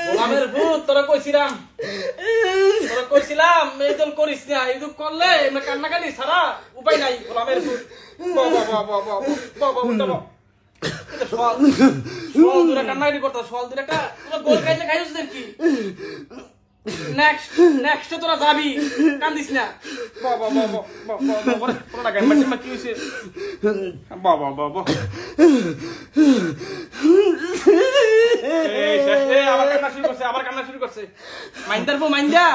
গোলামের ভূত তোরা কইছিলাম এইদম করিস না, এইদম করলে কান্নাকানি ছাড়া উপায় নাই। গোলামের ভূত কান্নাকানি করতো সল দূরে একটা গোল খাইতে খাইছিস নাকি? নেক্সট তোরা যাবি, কান্দিস না। কি হয়েছে? আবার কান্না শুরু করছে। মাইন্দার পো মাইন্দা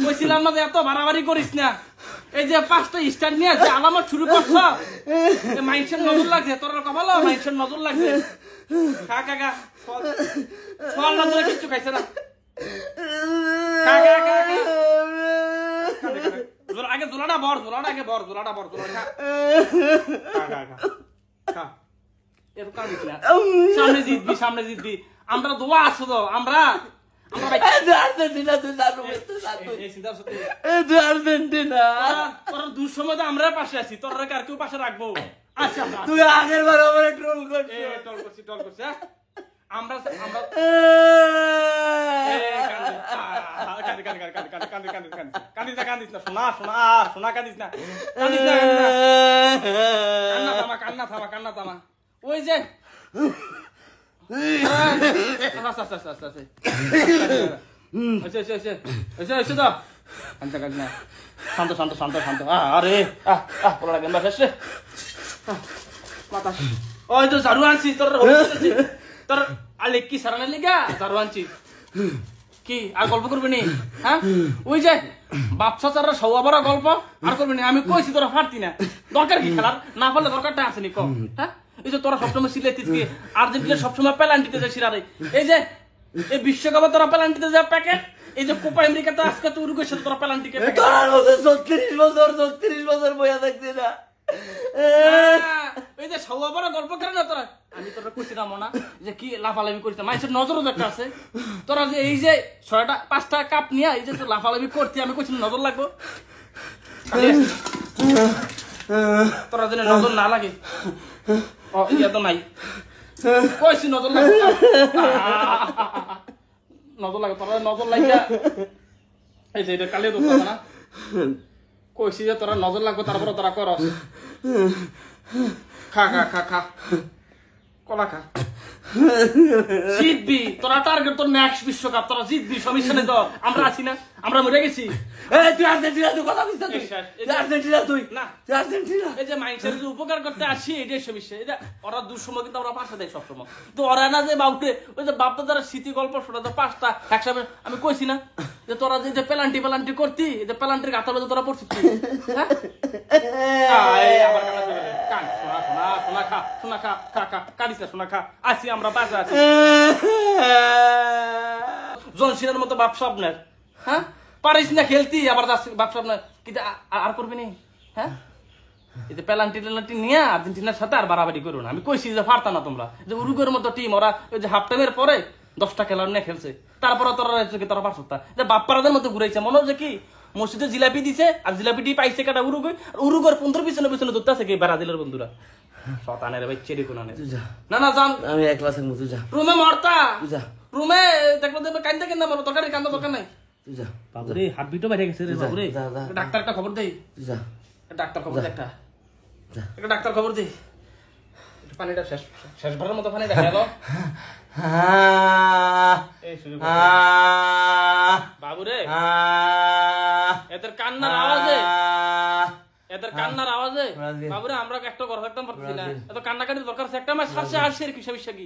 কইছিলাম না যে এত বাড়াবাড়ি করিস না। এই যে 5টা স্টার নিয়ে যে আলামত শুরু করছ, মাইন্ডসেট নজর লাগছে তোর কপাল, মাইন্ডসেট নজর লাগছে। খা কাকা ফল নজরে কিচ্ছু খাইছে না। আগে জোলাটা বর, আগে বর, জোলাটা খা। সামনে জিতবি। আমরা দোয়া আছো তো, আমরা আর্জেন্টিনা দুঃসময় আমরা পাশে আছি, তোর আর কেউ পাশে রাখবো। আচ্ছা তুই আগের বার আমার ট্রল করছি আমরা কান্দিস না সোনা কান্দিস না। কান্না থামা। ওই যে শান্ত। আরে ওই তো ঝাড়ু আনছি তোর আলে কি সারানো লিগা ঝাড়ু আনছি। কি আর গল্প করবি নি? হ্যাঁ ওই যে বাপসা চারা সৌয়া বড় গল্প আর করবি না। আমি কইছি তোরা ফারতি না, দরকার কি খেলার? না পারলে দরকারটা আসেনি কম। হ্যাঁ এই যে তোরা সবসময় সিলেটিস গিয়ে আর্জেন্টিনা সবসময় পেনাল্টিতে যায় সিরারে। এই যে এই বিশ্বকাপে তোরা পেনাল্টিতে যায় প্যাকেট। এই যে কোপা আমেরিকাতে আজকে তো উরুগুয়ের সাথে তোরা পেনাল্টি কে 36 বছর বইয়া থাকছি না। এই যে সৌয়া বড় গল্প করে না তোরা। আমি তোরা কইছিলাম না যে কি লাফালাফি করিস না, মানুষের নজরও একটা আছে। তোরা যে এই যে 5টা কাপ নিয়ে এই যে তোর লাফালাফি করতি, আমি কইছিলাম নজর লাগবো। তোরা যেন নজর না লাগে। ইয়া তো নাই কইছি নজর লাগে, তোরা নজর লাগিয়া এই যে এটা কালে দোষ না কইছি যে তোরা নজর লাগবে, তারপরে তোরা করস। খা কলা খা। জিতবি তোরা, টার্গেট তোর নেক্সট বিশ্বকাপ, তোরা জিতবি। সমস্যা নেই তো, আমরা আছি না, আমরা মরে গেছি। তুই আর্জেন্টিনা, তুই কথা বুঝতে আর্জেন্টিনা, তুই না আর্জেন্টিনা। এই যে মানুষের যে উপকার করতে আসি এটাই সমস্যা। এটা ওরা দুঃসময় কিন্তু আমরা পাশে দেয় সবসময়। তো ওরা না যে বাবুকে ওই যে বাপটা যারা স্মৃতি গল্প শোনা 5টা একসাথে। আমি কইছি না যে তোরা যে পেলান্টি করতি, এই যে পেলান্টির গাতালে তোরা পড়ছিস। আছি আমরা বাসা আছি। জনসিনের মতো বাপ স্বপ্নের। হ্যাঁ পারিস না খেলতি, আবার বাপ স্বপ্নের কিন্তু আর করবি নি। হ্যাঁ এই যে পেলান্টি নিয়ে আর্জেন্টিনার সাথে আর বাড়াবাড়ি করো না। আমি কইছি যে পারতা না তোমরা। যে উরুগুয়ের মতো টিম, ওরা ওই যে হাফ টাইমের পরে 10টা খেলার নিয়ে খেলছে, তারপরে তোরা পারছ। যে বাপ্পারাদের মতো ঘুরাইছে মনে হচ্ছে কি মসজিদে জিলাপি দিছে, আর জিলাপিটি পাইছে কাটা উরুগুয়ের 15 পিছনে ধরতে আছে কি ব্রাজিলের বন্ধুরা। শতানের ভাই চেরি কোনানে না জান, আমি একলা থাকবো। তুই যা রুমে মরতা, যা রুমে দেখলো কান্দে কেন মরো, দরকার কান্দা দরকার নাই। তুই যা বাবুরে, হার্টবিটও বাইরে গেছে রে বাবুরে। ডাক্তারটা খবর দেই। তুই যা ডাক্তার খবর দে, একটা ডাক্তার খবর দে। পানিটা শেষবারের মতো পানি দেখা গেল। বাবুরে এদের কান্নার আওয়াজে বাবুরে আমরা একটা ঘর থাকতাম পারছি না। এত কান্নাকাটির দরকার আছে। একটা মাস আসছে আর কি সমস্যা কি?